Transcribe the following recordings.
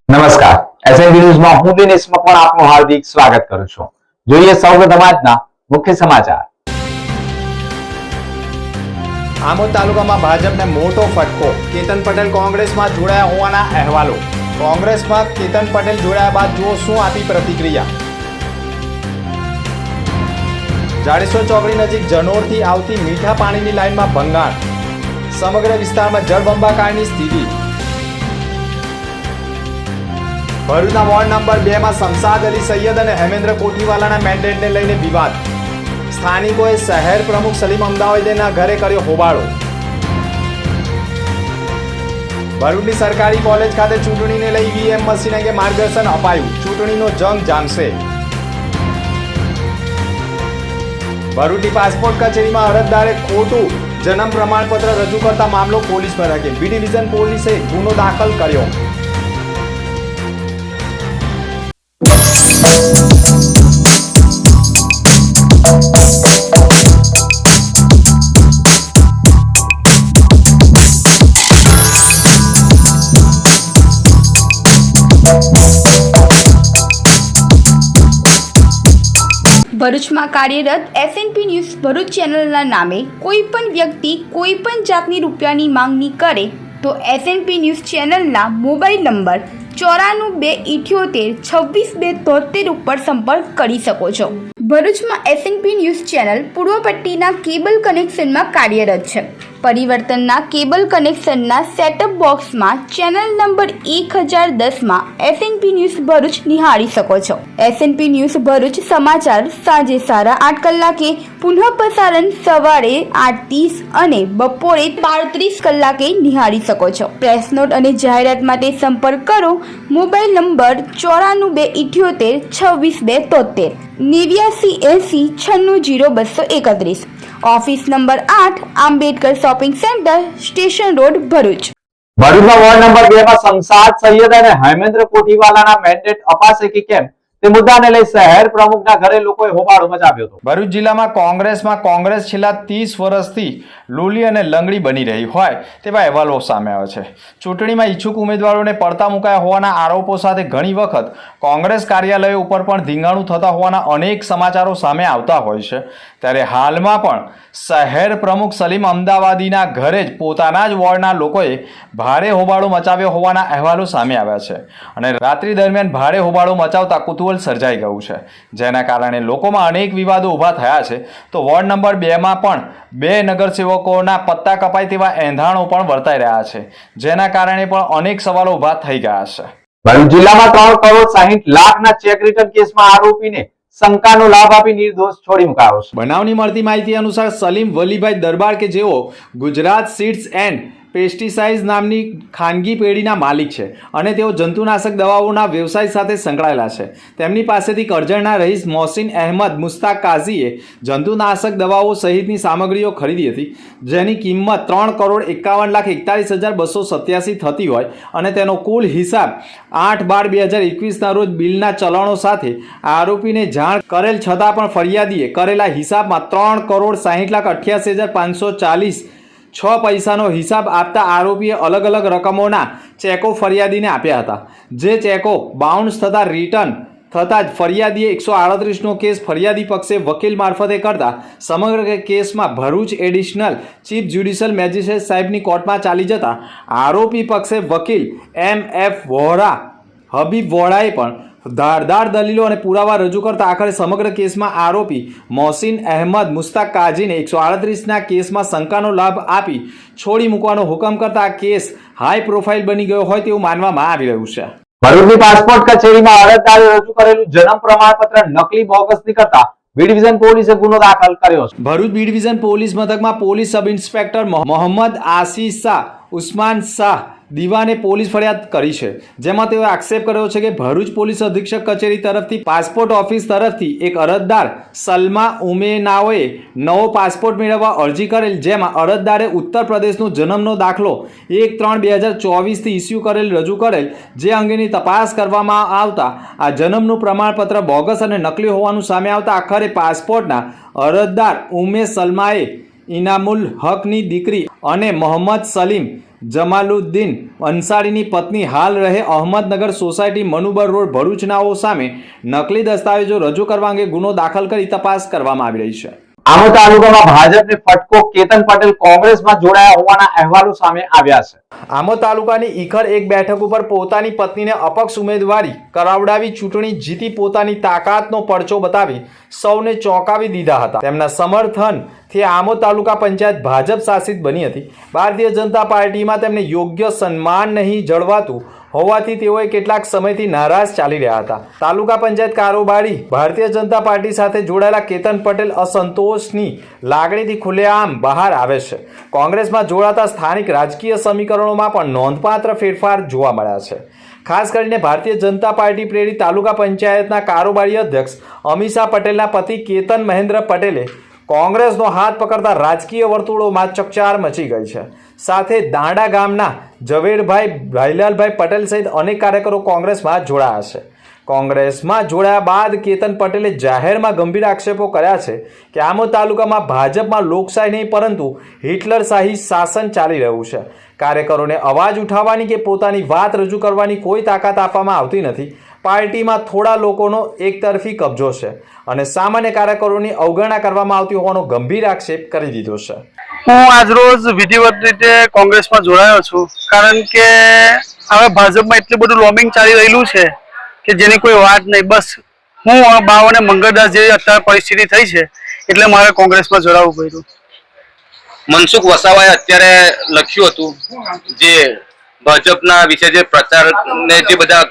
નમસ્કાર એસએનબી ન્યૂઝમાં હું દિનેશ મકવાણ આપનું હાર્દિક સ્વાગત કરું છું। જોઈએ સૌપ્રથમ આજના મુખ્ય સમાચાર। આમોદ તાલુકામાં ભાજપને મોટો ફટકો। કેતન પટેલ કોંગ્રેસમાં જોડાયા હોવાના અહેવાલો। કોંગ્રેસમાં કેતન પટેલ જોડાયા બાદ જુઓ શું આપી પ્રતિક્રિયા। જાડેશ્વર ચોકડી નજીક જનોરથી આવતી મીઠા પાણીની લાઇનમાં ભંગાણ। સમગ્ર વિસ્તારમાં જળબંબાકારની સ્થિતિ। ભરૂચના વોર્ડ નંબર 2 માં શમશાદ અલી સૈયદ અને હેમેન્દ્ર કોઠીવાલાના મેન્ડેટને લઈને વિવાદ। સ્થાનિકોએ શહેર પ્રમુખ સલીમ અમદાવાદીના ઘરે કર્યો હોબાળો। ભરૂચની સરકારી કોલેજ ખાતે ચૂંટણીને લઈ ઈવીએમ મશીન અંગે માર્ગદર્શન અપાયું। ચૂંટણીનો જંગ જામશે। ભરૂચની પાસપોર્ટ કચેરીમાં અરજદારે ખોટું જન્મ પ્રમાણપત્ર રજૂ કરતા મામલો પોલીસ મથકે। બી ડિવિઝન પોલીસે ગુનો દાખલ કર્યો। ભરૂચમાં કાર્યરત એસએનપી ન્યૂઝ ભરૂચ ચેનલના નામે કોઈપણ વ્યક્તિ કોઈપણ જાતની રૂપિયાની માંગણી કરે તો એસએનપી ન્યૂઝ ચેનલના મોબાઈલ નંબર 9428262273 ઉપર સંપર્ક કરી શકો છો। ભરૂચમાં એસએનપી ન્યૂઝ ચેનલ પૂર્વ પટ્ટીના કેબલ કનેક્શનમાં કાર્યરત છે। પરિવર્તનના કેબલ કનેક્શનના સેટઅપ બોક્સમાં ચેનલ નંબર 1010માં એસએનપી ન્યૂઝ ભરૂચ નિહાળી શકો છો। એસએનપી ન્યૂઝ ભરૂચ સમાચાર સાંજે 8:30 કલાકે, પુનઃ પ્રસારણ સવારે 8:30 અને બપોરે 12:30 કલાકે નિહાળી શકો છો। પ્રેસ નોટ અને જાહેરાત માટે સંપર્ક કરો mobile number 9428262273 8980960231। Office number 8 Ambedkar shopping centre, station road, Bharuch. ભરૂચના વોર્ડ નંબર 2 માં શમશાદ સૈયદ અને હેમેન્દ્ર કોઠીવાલાના મેન્ડેટ અપાશે કે કેમ તે મુદ્દાને લઈ શહેર પ્રમુખના ઘરે લોકોએ હોબાળો મચાવ્યો હતો। ભરૂચ જિલ્લામાં કોંગ્રેસ છેલ્લા 30 વર્ષથી લોલી અને લંગડી બની રહી હોય તેવા અહેવાલો સામે આવે છે। ચૂંટણીમાં ઈચ્છુક ઉમેદવારોને પડતા મુકાયા હોવાના આરોપો સાથે ઘણી વખત કોંગ્રેસ કાર્યાલયો ઉપર પણ ધીંગાણું થતા હોવાના અનેક સમાચારો સામે આવતા હોય છે। ત્યારે હાલમાં પણ શહેર પ્રમુખ સલીમ અમદાવાદીના ઘરે જ પોતાના જ વોર્ડના લોકોએ ભારે હોબાળો મચાવ્યો હોવાના અહેવાલો સામે આવ્યા છે અને રાત્રિ દરમિયાન ભારે હોબાળો મચાવતા કુતૂહલ સર્જાઈ ગયું છે, જેના કારણે લોકોમાં અનેક વિવાદો ઊભા થયા છે। તો વોર્ડ નંબર 2 માં પણ 2 નગરસેવકોના પત્તા કપાય તેવા એંધાણો પણ વર્તાઈ રહ્યા છે, જેના કારણે પણ અનેક સવાલો ઊભા થઈ ગયા છે। ભરૂચ જિલ્લામાં 3,60,00,000ના ચેક રિટર્ન કેસમાં આરોપીને શંકાનો લાભ આપી નિર્દોષ છોડી મુકાયો છે। બનાવની મળતી માહિતી અનુસાર સલીમ વલીભાઈ દરબાર કે જેઓ ગુજરાત સીડ્સ એન્ડ પેસ્ટિસાઇડ્સ નામની ખાનગી પેઢીના માલિક છે અને તેઓ જંતુનાશક દવાઓના વ્યવસાય સાથે સંકળાયેલા છે। તેમની પાસેથી કરજણના રહીશ મોહસિન અહેમદ મુસ્તાક કાઝીએ જંતુનાશક દવાઓ સહિતની સામગ્રીઓ ખરીદી હતી, જેની કિંમત 3,51,41,287 થતી હોય અને તેનો કુલ હિસાબ 8/12/2021ના રોજ બિલના ચલણો સાથે આરોપીને જાણ કરેલ છતાં પણ ફરિયાદીએ કરેલા હિસાબમાં 3,60,88,540 6 પૈસાનો હિસાબ આપતા આરોપીએ અલગ અલગ રકમોના ચેકો ફરિયાદીને આપ્યા હતા, જે ચેકો બાઉન્સ થતા રિટર્ન થતાં જ ફરિયાદીએ 138નો કેસ ફરિયાદી પક્ષે વકીલ મારફતે કરતા સમગ્ર કેસમાં Bharuch additional chief judicial magistrate સાહેબની કોર્ટમાં ચાલી જતા આરોપી પક્ષે વકીલ MF વોહરા હબીબ વોહરાએ પણ ધારદાર દલીલો અને પુરાવા રજૂ કરતા આખરે સમગ્ર કેસમાં આરોપી મોહસિન અહેમદ મુસ્તાક કાઝીને 138ના કેસમાં શંકાનો લાભ આપી છોડી મૂકવાનો હુકમ કરતા આ કેસ હાઈ પ્રોફાઇલ બની ગયો હોય તેવું માનવામાં આવી રહ્યું છે। ભરૂચની પાસપોર્ટ કચેરીમાં અરજદારે રજૂ કરેલું જન્મ પ્રમાણપત્ર નકલી બોગસ નીકળતા બી ડિવિઝન પોલીસે ગુનો દાખલ કર્યો છે। ભરૂચ બી ડિવિઝન પોલીસ મથકમાં police sub inspector Mohammad Ashish Shah Usman Shah દીવાને પોલીસ ફરિયાદ કરી છે, જેમાં તેઓએ આક્ષેપ કર્યો છે કે ભરૂચ પોલીસ અધિક્ષક કચેરી તરફથી પાસપોર્ટ ઓફિસ તરફથી એક અરજદાર સલમા ઉમેનાઓએ નવો પાસપોર્ટ મેળવવા અરજી કરેલ, જેમાં અરજદારે ઉત્તર પ્રદેશનો જન્મનો દાખલો 1/3/2024થી ઇસ્યુ કરેલ રજૂ કરેલ, જે અંગેની તપાસ કરવામાં આવતા આ જન્મનું પ્રમાણપત્ર બોગસ અને નકલી હોવાનું સામે આવતા આખરે પાસપોર્ટના અરજદાર ઉમે સલમાએ ઇનામુલ હકની દીકરી અને મોહમ્મદ સલીમ જમાલુદ્દીન અંસારીની પત્ની હાલ રહે અહમદનગર સોસાયટી મનુબર રોડ ભરૂચનાઓ સામે નકલી દસ્તાવેજો રજૂ કરવા અંગે ગુનો દાખલ કરી તપાસ કરવામાં આવી રહી છે. આમોદ તાલુકામાં ભાજપને ફટકો, કેતન પટેલ કોંગ્રેસમાં જોડાયા હોવાના અહેવાલો સામે આવ્યા છે. આમોદ તાલુકાની ઈખર એક બેઠક ઉપર પોતાની પત્નીને અપક્ષ ઉમેદવારી કરાવડાવી ચૂંટણી જીતી પોતાની તાકાતનો પરચો બતાવી સૌને ચોંકાવી દીધા હતા. તેમના સમર્થનથી આમોદ તાલુકા પંચાયત ભાજપ શાસિત બની હતી. ભારતીય જનતા પાર્ટીમાં તેમને યોગ્ય સન્માન નહીં જળવાતું હોવાથી તેઓએ કેટલાક સમયથી નારાજ ચાલી રહ્યા હતા. તાલુકા પંચાયત કારોબારી ભારતીય જનતા પાર્ટી સાથે જોડાયેલા કેતન પટેલ અસંતોષની લાગણીથી ખુલ્લેઆમ બહાર આવે છે. કોંગ્રેસમાં જોડાતા સ્થાનિક રાજકીય સમીકરણોમાં પણ નોંધપાત્ર ફેરફાર જોવા મળ્યા છે. ખાસ કરીને ભારતીય જનતા પાર્ટી પ્રેરિત તાલુકા પંચાયતના કારોબારી અધ્યક્ષ અમીષા પટેલના પતિ કેતન મહેન્દ્ર પટેલે કોંગ્રેસનો હાથ પકડતા રાજકીય વર્તુળોમાં ચકચાર મચી ગઈ છે. સાથે દાંડા ગામના ઝવેરભાઈ ભાઈલાલભાઈ પટેલ સહિત અનેક કાર્યકરો કોંગ્રેસમાં જોડાયા છે. કોંગ્રેસમાં જોડાયા બાદ કેતન પટેલે જાહેરમાં ગંભીર આક્ષેપો કર્યા છે કે આમોદ તાલુકામાં ભાજપમાં લોકશાહી નહીં પરંતુ હિટલરશાહી શાસન ચાલી રહ્યું છે. કાર્યકરોને અવાજ ઉઠાવવાની કે પોતાની વાત રજૂ કરવાની કોઈ તાકાત આપવામાં આવતી નથી. પાર્ટીમાં થોડા લોકોનો એકતરફી કબજો છે અને સામાન્ય કાર્યકરોની અવગણના કરવામાં આવતી હોવાનો ગંભીર આક્ષેપ કરી દીધો છે. હું આજરોજ વિધિવત રીતે કોંગ્રેસમાં જોડાયો છું, કારણ કે હવે ભાજપમાં એટલું બધું લોબિંગ ચાલી રહેલું છે કે જેની કોઈ વાત નહીં. બસ હું બાવ અને મંગળદાસ જેવી અત્યારે પરિસ્થિતિ થઈ છે એટલે મારે કોંગ્રેસમાં જોડાવવું પડ્યું. મનસુખ વસાવાએ અત્યારે લખ્યું હતું જે ભાજપના વિશે જે પ્રચાર ને જે બધા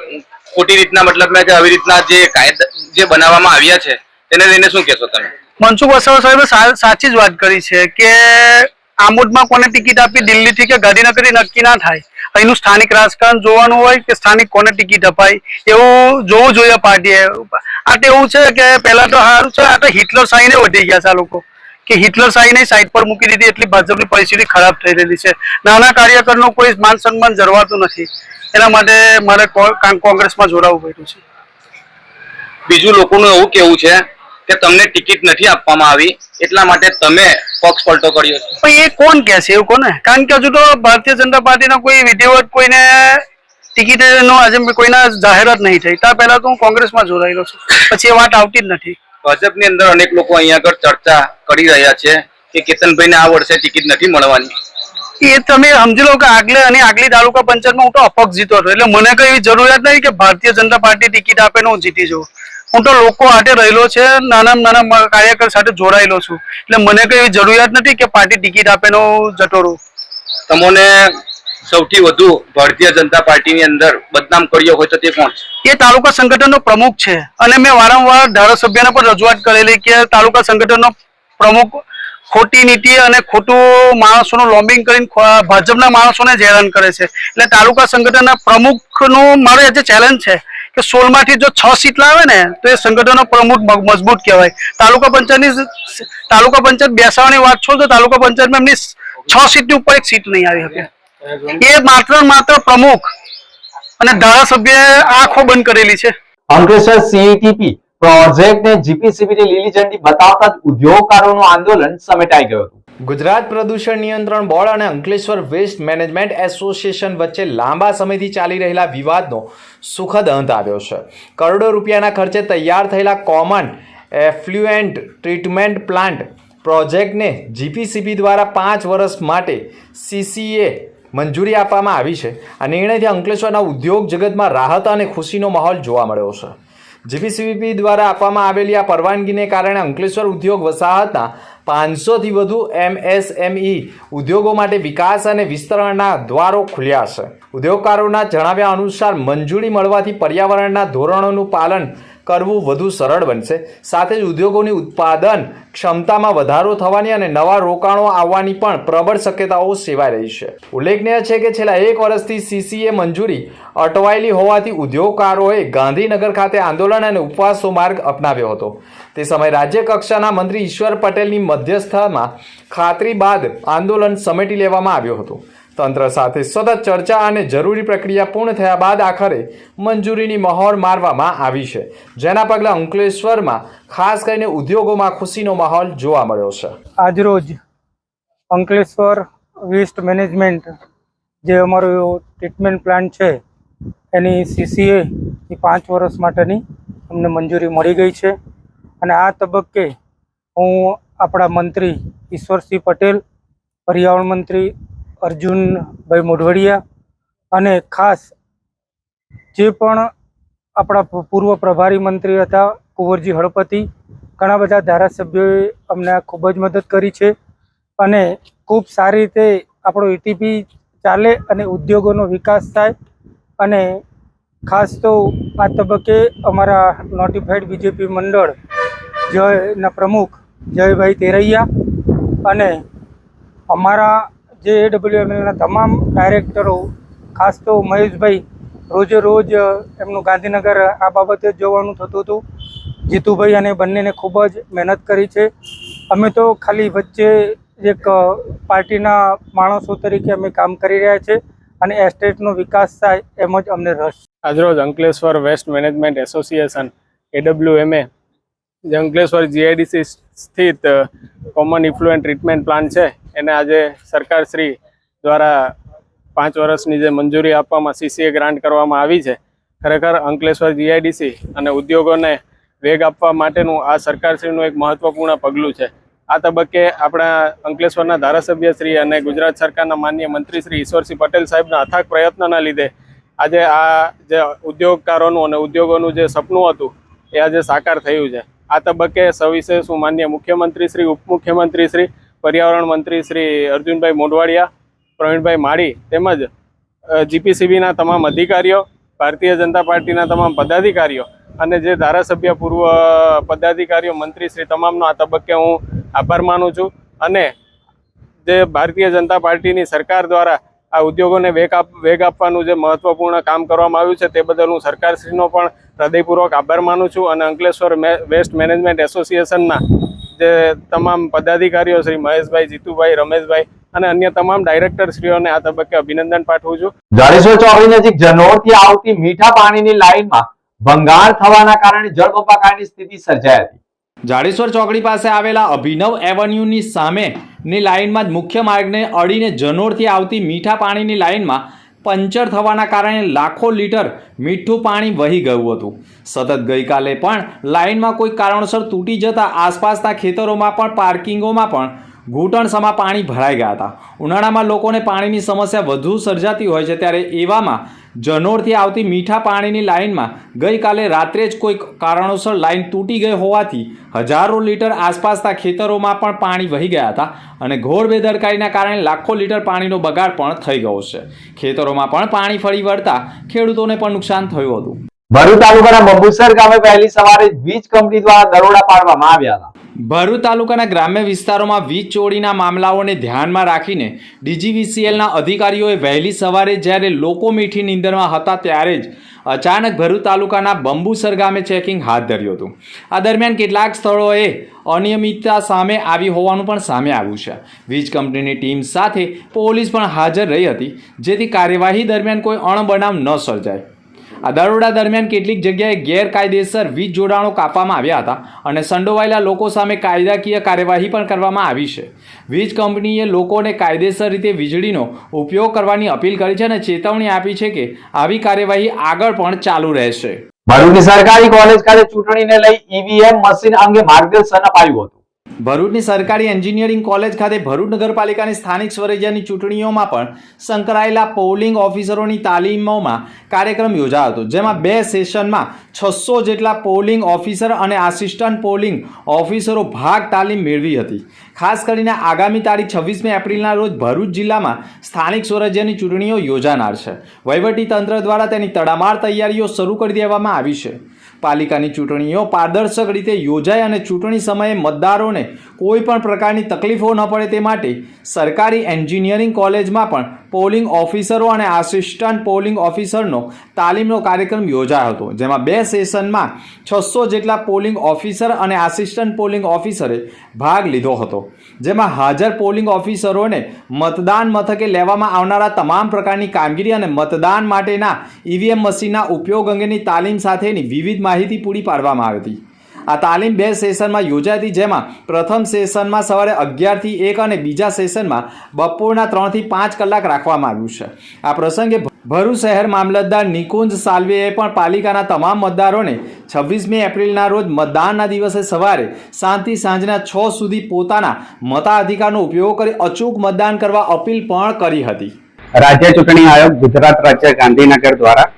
ખોટી રીતના મતલબ કે આવી રીતના જે કાયદા જે બનાવવામાં આવ્યા છે તેને લઈને શું કહેશો તમે? મનસુખ વસાવા સાહેબે સાચી જ વાત કરી છે કે આમોદમાં કોને ટિકિટ આપી દિલ્હીથી કે ગાંધીનગરથી નક્કી ના થાય. અહીંનું સ્થાનિક રાજકારણ જોવાનું હોય કે સ્થાનિક કોને ટિકિટ અપાય એવું જોવું જોઈએ પાર્ટીએ. આ તો એવું છે કે પહેલા તો સારું છે, આ તો હિટલર શાહીને વધી ગયા છે આ લોકો કે હિટલર શાહીને સાઈડ પર મૂકી દીધી એટલી ભાજપની પરિસ્થિતિ ખરાબ થઈ રહેલી છે. નાના કાર્યકરનો કોઈ માન સન્માન જળવાતું નથી. એના માટે મારે કોંગ્રેસમાં જોડાવવું પડ્યું છે. બીજું લોકોનું એવું કેવું છે કે તમને ટિકિટ નથી આપવામાં આવી એટલા માટે તમે પક્ષ પલટો કર્યો છે. પણ એ કોણ કહે છે એવું કોને? કારણ કે હજુ તો ભારતીય જનતા પાર્ટીના કોઈ વિધિવત કોઈને ટિકિટનો આજે કોઈના જાહેરાત નહીં થઈ. ત્યાં પહેલા તો હું કોંગ્રેસમાં જોડાયેલો છું, પછી એ વાત આવતી જ નથી. ભાજપની અંદર અનેક લોકો અહીંયા આગળ ચર્ચા કરી રહ્યા છે કે કેતનભાઈને આ વર્ષે ટિકિટ નથી મળવાની. એ તમે સમજી લો કે આગલી તાલુકા પંચાયતમાં હું તો અપક્ષ જીતો હતો, એટલે મને કઈ એવી જરૂરિયાત નહીં કે ભારતીય જનતા પાર્ટી ટિકિટ આપે ને હું જીતી જાઉં. હું તો લોકો હાથે રહેલો છે, નાના કાર્યકર સાથે જોડાયેલો છું, એટલે મને કઈ એવી જરૂરિયાત નથી કે પાર્ટી ટિકિટ આપે ને હું જતો રહું. તમને સૌથી વધુ ભારતીય જનતા પાર્ટીની અંદર બદનામ કર્યો હોય તો તે કોણ છે? એ તાલુકા સંગઠનનો પ્રમુખ છે અને મેં વારંવાર ધારાસભ્યને પણ રજૂઆત કરેલી કે તાલુકા સંગઠનનો પ્રમુખ ખોટી નીતિ અને ખોટું માણસોનું લોબિંગ કરીને ભાજપના માણસોને જ હેરાન કરે છે. એટલે તાલુકા સંગઠનના પ્રમુખનું મારો આજે ચેલેન્જ છે કે 16 માંથી જો 6 સીટ લાવે ને તો એ સંગઠનનો પ્રમુખ મજબૂત કહેવાય. તાલુકા પંચાયત બેસાવાની વાત છો તો તાલુકા પંચાયતમાં એમની 6 સીટની ઉપર એક સીટ નહીં આવી શકે. એ માત્ર પ્રમુખ અને ધારાસભ્ય આંખો બંધ કરેલી છે. અંકલેશ્વર સીઈટીપી પ્રોજેક્ટને જીપીસીબીની લીલી ઝંડી બતાવતા જ ઉદ્યોગકારોનું આંદોલન સમેટાઈ ગયું હતું. ગુજરાત પ્રદૂષણ નિયંત્રણ બોર્ડ અને અંકલેશ્વર વેસ્ટ મેનેજમેન્ટ એસોસિએશન વચ્ચે લાંબા સમયથી ચાલી રહેલા વિવાદનો સુખદ અંત આવ્યો છે. કરોડો રૂપિયાના ખર્ચે તૈયાર થયેલા કોમન એફ્લ્યુએન્ટ ટ્રીટમેન્ટ પ્લાન્ટ પ્રોજેક્ટને જીપીસીબી દ્વારા 5 વર્ષ માટે સીસીએ મંજૂરી આપવામાં આવી છે. આ નિર્ણયથી અંકલેશ્વરના ઉદ્યોગ જગતમાં રાહત અને ખુશીનો માહોલ જોવા મળ્યો છે. જીપીસીબી દ્વારા આપવામાં આવેલી આ પરવાનગીને કારણે અંકલેશ્વર ઉદ્યોગ વસાહતના 500થી વધુ એમએસએમઈ ઉદ્યોગો માટે વિકાસ અને વિસ્તરણના દ્વારો ખુલ્યા છે. ઉદ્યોગકારોના જણાવ્યા અનુસાર મંજૂરી મળવાથી પર્યાવરણના ધોરણોનું પાલન કરવું વધુ સરળ બનશે. સાથે જ ઉદ્યોગોની ઉત્પાદન ક્ષમતામાં વધારો થવાની અને નવા રોકાણો આવવાની પણ પ્રબળ શક્યતાઓ સેવાઈ રહી છે. ઉલ્લેખનીય છે કે છેલ્લા 1 વર્ષથી સીસીએ મંજૂરી અટવાયેલી હોવાથી ઉદ્યોગકારોએ ગાંધીનગર ખાતે આંદોલન અને ઉપવાસનો માર્ગ અપનાવ્યો હતો. તે સમયે રાજ્ય કક્ષાના મંત્રી ઈશ્વર પટેલની મધ્યસ્થતામાં ખાતરી બાદ આંદોલન સમેટી લેવામાં આવ્યું હતું. તંત્ર સાથે સતત ચર્ચા અને જરૂરી પ્રક્રિયા પૂર્ણ થયા બાદ આખરે મંજૂરીની મહોર મારવામાં આવી છે, જેના પગલે અંકલેશ્વરમાં ખાસ કરીને ઉદ્યોગોમાં ખુશીનો માહોલ જોવા મળ્યો છે. આજરોજ અંકલેશ્વર વેસ્ટ મેનેજમેન્ટ જે અમારો ટ્રીટમેન્ટ પ્લાન્ટ છે એની CCA એ 5 વર્ષ માટેની અમને મંજૂરી મળી ગઈ છે. અને આ તબક્કે હું આપણા મંત્રી ઈશ્વરસિંહ પટેલ, પર્યાવરણ મંત્રી અર્જુનભાઈ મોઢવાડિયા અને ખાસ જે પણ આપણા પૂર્વ પ્રભારી મંત્રી હતા કુંવરજી હળપતિ, ઘણા બધા ધારાસભ્યોએ અમને ખૂબ જ મદદ કરી છે. અને ખૂબ સારી રીતે આપણો ETP ચાલે અને ઉદ્યોગોનો વિકાસ થાય. અને ખાસ તો આ તબક્કે અમારા નોટિફાઈડ BJP મંડળ જયના પ્રમુખ જયભાઈ તેરૈયા અને અમારા જે AWMLના તમામ ડાયરેક્ટરો, ખાસ તો મહેશભાઈ, રોજે રોજ એમનું ગાંધીનગર આ બાબતે જવાનું થતું હતું. જીતુભાઈ અને બંનેને ખૂબ જ મહેનત કરી છે. અમે તો ખાલી વચ્ચે એક પાર્ટીના માણસો તરીકે અમે કામ કરી રહ્યા છે અને એસ્ટેટનો વિકાસ થાય એમ જ અમને રસ છે. આજરોજ Ankleshwar west management association AWMA જે અંકલેશ્વર GIDC સ્થિત કોમન ઇફ્લુએન્ટ ટ્રીટમેન્ટ પ્લાન્ટ છે એને આજે સરકારશ્રી દ્વારા 5 વર્ષની જે મંજૂરી આપવામાં CCA ગ્રાન્ટ કરવામાં આવી છે. ખરેખર અંકલેશ્વર GIDC અને ઉદ્યોગોને વેગ આપવા માટેનું આ સરકારશ્રીનું એક મહત્વપૂર્ણ પગલું છે. આ તબક્કે આપણા અંકલેશ્વરના ધારાસભ્યશ્રી અને ગુજરાત સરકારના માનનીય મંત્રી શ્રી ઈશ્વરસિંહ પટેલ સાહેબના અથાગ પ્રયત્નના લીધે આજે આ જે ઉદ્યોગકારોનું અને ઉદ્યોગોનું જે સપનું હતું એ આજે સાકાર થયું છે. આ તબક્કે સવિશેષ હું માનનીય મુખ્યમંત્રી શ્રી, ઉપમુખ્યમંત્રી શ્રી, પર્યાવરણ મંત્રી શ્રી અર્જુનભાઈ મોઢવાડિયા, પ્રવીણભાઈ માળી તેમજ GPCBના તમામ અધિકારીઓ, ભારતીય જનતા પાર્ટીના તમામ પદાધિકારીઓ અને જે ધારાસભ્ય પૂર્વ પદાધિકારીઓ, મંત્રી શ્રી તમામનો આ તબક્કે હું આભાર માનું છું. અને જે ભારતીય જનતા પાર્ટીની સરકાર દ્વારા આ ઉદ્યોગોને વેગ આપવાનું જે મહત્વપૂર્ણ કામ કરવામાં આવ્યું છે તે બદલ હું સરકારશ્રીનો પણ હૃદયપૂર્વક આભાર માનું છું. અને અંકલેશ્વર વેસ્ટ મેનેજમેન્ટ એસોસિએશનના જે તમામ પદાધિકારીઓ શ્રી મહેશભાઈ, જીતુભાઈ, રમેશભાઈ અને અન્ય તમામ ડાયરેક્ટરશ્રીઓને આ તબક્કે અભિનંદન પાઠવું છું. જાડેશ્વર ચોકડી નજીક જનોરથી આવતી મીઠા પાણીની લાઇનમાં ભંગાણ થવાના કારણે જળબંબાકારની સ્થિતિ સર્જાઈ હતી. જાડેશ્વર ચોકડી પાસે આવેલા અભિનવ એવન્યુની સામેની લાઇનમાં જ મુખ્ય માર્ગને અડીને જનોરથી આવતી મીઠા પાણીની લાઇનમાં પંચર થવાના કારણે લાખો લીટર મીઠું પાણી વહી ગયું હતું. સતત ગઈકાલે પણ લાઇનમાં કોઈ કારણોસર તૂટી જતા આસપાસના ખેતરોમાં પણ પાર્કિંગોમાં પણ ઘૂંટણસમા પાણી ભરાઈ ગયા હતા. ઉનાળામાં લોકોને પાણીની સમસ્યા વધુ સર્જાતી હોય છે, ત્યારે એવામાં જનોરથી આવતી મીઠા પાણીની લાઇનમાં ગઈકાલે રાત્રે જ કોઈ કારણોસર લાઇન તૂટી ગઈ હોવાથી હજારો લીટર આસપાસના ખેતરોમાં પણ પાણી વહી ગયા હતા અને ઘોર બેદરકારીના કારણે લાખો લીટર પાણીનો બગાડ પણ થઈ ગયો છે. ખેતરોમાં પણ પાણી ફરી વળતા ખેડૂતોને પણ નુકસાન થયું હતું. ભરૂચ તાલુકાના બંબુસર ગામે વહેલી સવારે વીજ કંપની દ્વારા દરોડા પાડવામાં આવ્યા હતા. ભરૂચ તાલુકાના ગ્રામ્ય વિસ્તારોમાં વીજ ચોરીના મામલાઓને ધ્યાનમાં રાખીને DGVCLના અધિકારીઓએ વહેલી સવારે જ્યારે લોકો મીઠી નીંદરમાં હતા ત્યારે જ અચાનક ભરૂચ તાલુકાના બંબુસર ગામે ચેકિંગ હાથ ધર્યું હતું. આ દરમિયાન કેટલાક સ્થળોએ અનિયમિતતા સામે આવી હોવાનું પણ સામે આવ્યું છે. વીજ કંપનીની ટીમ સાથે પોલીસ પણ હાજર રહી હતી, જેથી કાર્યવાહી દરમિયાન કોઈ અણબનાવ ન સર્જાય. આ દરોડા દરમિયાન કેટલીક જગ્યાએ ગેરકાયદેસર વીજ જોડાણો કાપવામાં આવ્યા હતા અને સંડોવાયેલા લોકો સામે કાયદાકીય કાર્યવાહી પણ કરવામાં આવી છે. વીજ કંપનીએ લોકોને કાયદેસર રીતે વીજળીનો ઉપયોગ કરવાની અપીલ કરી છે અને ચેતવણી આપી છે કે આવી કાર્યવાહી આગળ પણ ચાલુ રહેશે. ભરૂચની સરકારી કોલેજ ખાતે ચૂંટણીને લઈ EVM મશીન અંગે માર્ગદર્શન અપાયું હતું. ભરૂચની સરકારી એન્જિનિયરિંગ કોલેજ ખાતે ભરૂચ નગરપાલિકાની સ્થાનિક સ્વરાજ્યની ચૂંટણીઓમાં પણ સંકળાયેલા પોલિંગ ઓફિસરોની તાલીમોમાં કાર્યક્રમ યોજાયો હતો, જેમાં 2 સેશનમાં 600 જેટલા પોલિંગ ઓફિસર અને આસિસ્ટન્ટ પોલિંગ ઓફિસરો ભાગ તાલીમ મેળવી હતી. ખાસ કરીને આગામી તારીખ 26મી એપ્રિલના રોજ ભરૂચ જિલ્લામાં સ્થાનિક સ્વરાજ્યની ચૂંટણીઓ યોજાનાર છે. વહીવટીતંત્ર દ્વારા તેની તડામાર તૈયારીઓ શરૂ કરી દેવામાં આવી છે. પાલિકાની ચૂંટણીઓ પારદર્શક રીતે યોજાય અને ચૂંટણી સમયે મતદારોને કોઈ પણ પ્રકારની તકલીફો ન પડે તે માટે સરકારી એન્જિનિયરિંગ કોલેજમાં પણ પોલિંગ ઓફિસરો અને આસિસ્ટન્ટ પોલિંગ ઓફિસરનો તાલીમનો કાર્યક્રમ યોજાયો હતો, જેમાં 2 સેશનમાં 600 જેટલા પોલિંગ ઓફિસર અને આસિસ્ટન્ટ પોલિંગ ઓફિસરે ભાગ લીધો હતો, જેમાં હાજર પોલિંગ ઓફિસરોને મતદાન મથકે લેવામાં આવનારા તમામ પ્રકારની કામગીરી અને મતદાન માટેના EVM મશીનના ઉપયોગ અંગેની તાલીમ સાથેની વિવિધ માહિતી પૂરી પાડવામાં આવી હતી. આ તાલીમ 2 સેશનમાં યોજાઈ હતી, જેમાં પ્રથમ સેશનમાં સવારે 11 થી 1 અને બીજા સેશનમાં બપોરના 3 થી 5 કલાક રાખવામાં આવ્યું છે. આ પ્રસંગે ભરૂચ શહેર મામલતદાર નિકુંજ સાલ્વેએ પણ પાલિકાના તમામ મતદારોને 26મી એપ્રિલના રોજ મતદાનના દિવસે સવારે 7 થી સાંજના 6 સુધી પોતાના મતાધિકારનો ઉપયોગ કરી અચૂક મતદાન કરવા અપીલ પણ કરી હતી. રાજ્ય ચૂંટણી આયોગ ગુજરાત રાજ્ય ગાંધીનગર દ્વારા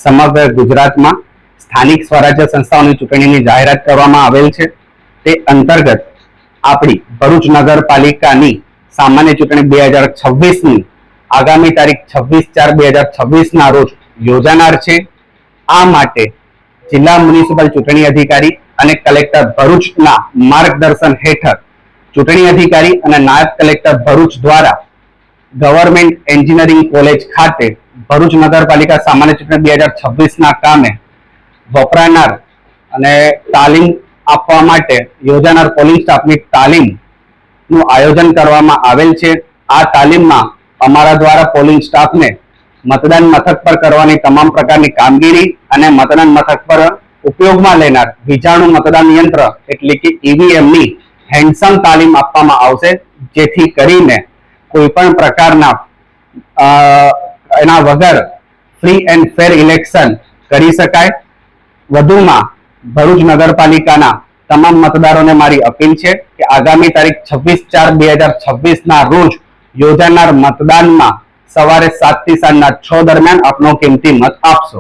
સમગ્ર ગુજરાતમાં સ્થાનિક સ્વરાજ્ય સંસ્થાઓની ચૂંટણીની જાહેરાત કરવામાં આવેલ છે. તે અંતર્ગત આપણી ભરૂચ નગરપાલિકાની સામાન્ય ચૂંટણી 2026ની આગામી તારીખ 26/4/2026 ના રોજ યોજાનાર છે. આ માટે જિલ્લા મ્યુનિસિપલ ચૂંટણી અધિકારી અને કલેક્ટર ભરૂચના માર્ગદર્શન હેઠળ ચૂંટણી અધિકારી અને નાયબ કલેક્ટર ભરૂચ દ્વારા ગવર્મેન્ટ એન્જિનિયરિંગ કોલેજ ખાતે ભરૂચ નગરપાલિકા સામાન્ય ચૂંટણી 2026 ના કામે વપરાનાર અને તાલીમ આપવા માટે યોજાનાર પોલિંગ સ્ટાફની તાલીમનું આયોજન કરવામાં આવેલ છે. આ તાલીમમાં અમારા દ્વારા પોલિંગ સ્ટાફને મતદાન મથક પર કરવાની તમામ પ્રકારની કામગીરી અને મતદાન મથક પર ઉપયોગમાં લેનાર વીજાણુ મતદાન યંત્ર એટલે કે ઈવીએમની હેન્ડસમ તાલીમ આપવામાં આવશે, જેથી કરીને કોઈ પણ પ્રકારના એના વગર ફ્રી એન્ડ ફેર ઇલેક્શન કરી શકાય. વધુમાં ભરૂચ નગરપાલિકાના તમામ મતદારોને મારી અપીલ છે કે આગામી તારીખ 26/4/2026 ના રોજ યોજાનાર મતદાનમાં સવારે 7 થી સાંજના 6 દરમિયાન આપનો કિંમતી મત આપશો.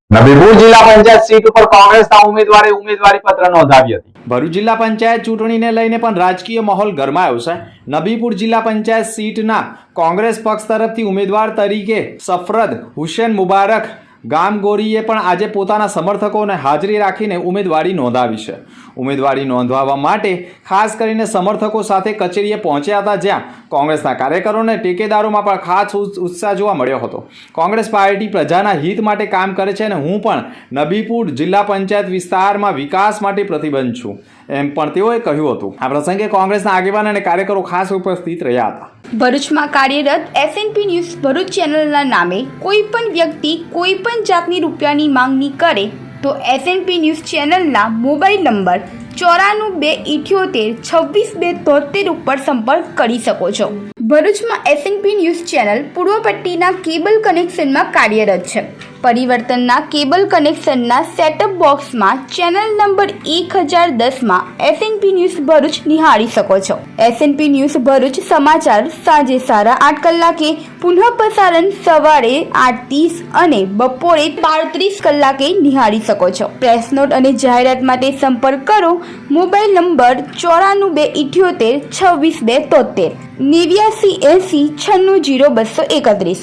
નબીપુર જિલ્લા પંચાયત સીટ ઉપર કોંગ્રેસના ઉમેદવારે ઉમેદવારી પત્ર નોંધાવી હતી. ભરૂચ જિલ્લા પંચાયત ચૂંટણીને લઈને પણ રાજકીય માહોલ ગરમાયો છે. નબીપુર જિલ્લા પંચાયત સીટના કોંગ્રેસ પક્ષ તરફથી ઉમેદવાર તરીકે સફરદ હુસેન મુબારક ગામગોરીએ પણ આજે પોતાના સમર્થકોને હાજરી રાખીને ઉમેદવારી નોંધાવી છે. ઉમેદવારી નોંધાવવા માટે ખાસ કરીને સમર્થકો સાથે કચેરીએ પહોંચ્યા હતા, જ્યાં કોંગ્રેસના કાર્યકરો અને ટેકેદારોમાં પણ ખાસ ઉત્સાહ જોવા મળ્યો હતો. કોંગ્રેસ પાર્ટી પ્રજાના હિત માટે કામ કરે છે અને હું પણ નબીપુર જિલ્લા પંચાયત વિસ્તારમાં વિકાસ માટે પ્રતિબદ્ધ છું, એમ પણ તેઓએ કહ્યું હતું. આ પ્રસંગે કોંગ્રેસના આગેવાન અને કાર્યકરો ખાસ ઉપસ્થિત રહ્યા હતા. ભરૂચમાં કાર્યરત SNP ન્યૂઝ ભરૂચ ચેનલના નામે કોઈ પણ વ્યક્તિ કોઈ પણ જાતની રૂપિયાની માંગણી કરે તો SNP ન્યૂઝ ચેનલના મોબાઈલ નંબર 9428762273 ઉપર સંપર્ક કરી શકો છો. ભરૂચમાં SNP ન્યૂઝ ચેનલ પૂર્વ પટ્ટીના કેબલ કનેક્શનમાં કાર્યરત છે. પરિવર્તનના કેબલ કનેક્શનના સેટઅપ બોક્સમાં ચેનલ નંબર 1010માં SNP ન્યૂઝ ભરૂચ નિહાળી શકો છો. SNP ન્યૂઝ ભરૂચ સમાચાર સાંજે 8:30 કલાકે, પુનઃ પ્રસારણ સવારે 8:30 અને બપોરે 12:30 કલાકે નિહાળી શકો છો. પ્રેસ નોટ અને જાહેરાત માટે સંપર્ક કરો. Mobile number 9428762273 8980960231.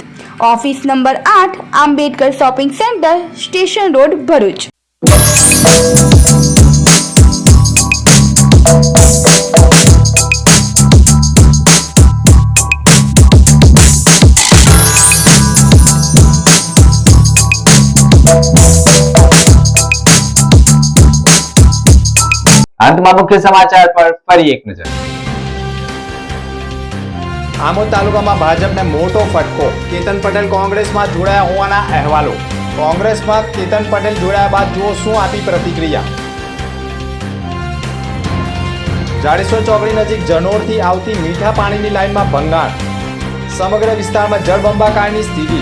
Office number 8 Ambedkar shopping centre, station road, Bharuch. અંતમાં મુખ્ય સમાચાર પર ફરી એક નજર. આમોદ તાલુકામાં ભાજપને મોટો ફટકો. કેતન પટેલ કોંગ્રેસમાં જોડાયા હોવાના અહેવાલો. કોંગ્રેસમાં કેતન પટેલ જોડાયા બાદ જુઓ શું આપી પ્રતિક્રિયા. જાડેશ્વર ચોકડી નજીક જનોરથી આવતી મીઠા પાણીની લાઇનમાં ભંગાણ. સમગ્ર વિસ્તારમાં જળબંબાકારની સ્થિતિ.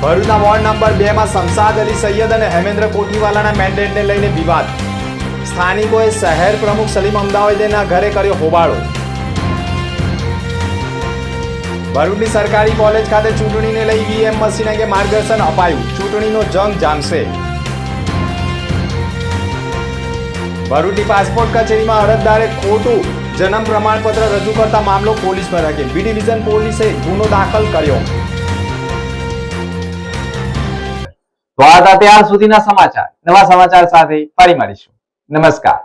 ભરૂચના વોર્ડ નંબર 2માં શમશાદ અલી સૈયદ અને હેમેન્દ્ર કોઠીવાલાના મેન્ડેટને લઈને વિવાદ. સ્થાનિકોએ શહેર પ્રમુખ સલીમ અમદાવાદીના ઘરે કર્યો હોબાળો. ભરૂચની સરકારી કોલેજ ખાતે ચૂંટણીને લઈ ઈવીએમ મશીન અંગે માર્ગદર્શન અપાયું. ચૂંટણીનો જંગ જામશે. ભરૂચની પાસપોર્ટ કચેરીમાં અરજદારે ખોટું જન્મ પ્રમાણપત્ર રજૂ કરતા મામલો પોલીસ મથકે. બી ડિવિઝન પોલીસે ગુનો દાખલ કર્યો. તો આ હતા ત્યાર સુધીના સમાચાર. નવા સમાચાર સાથે ફરી મળીશું. નમસ્કાર.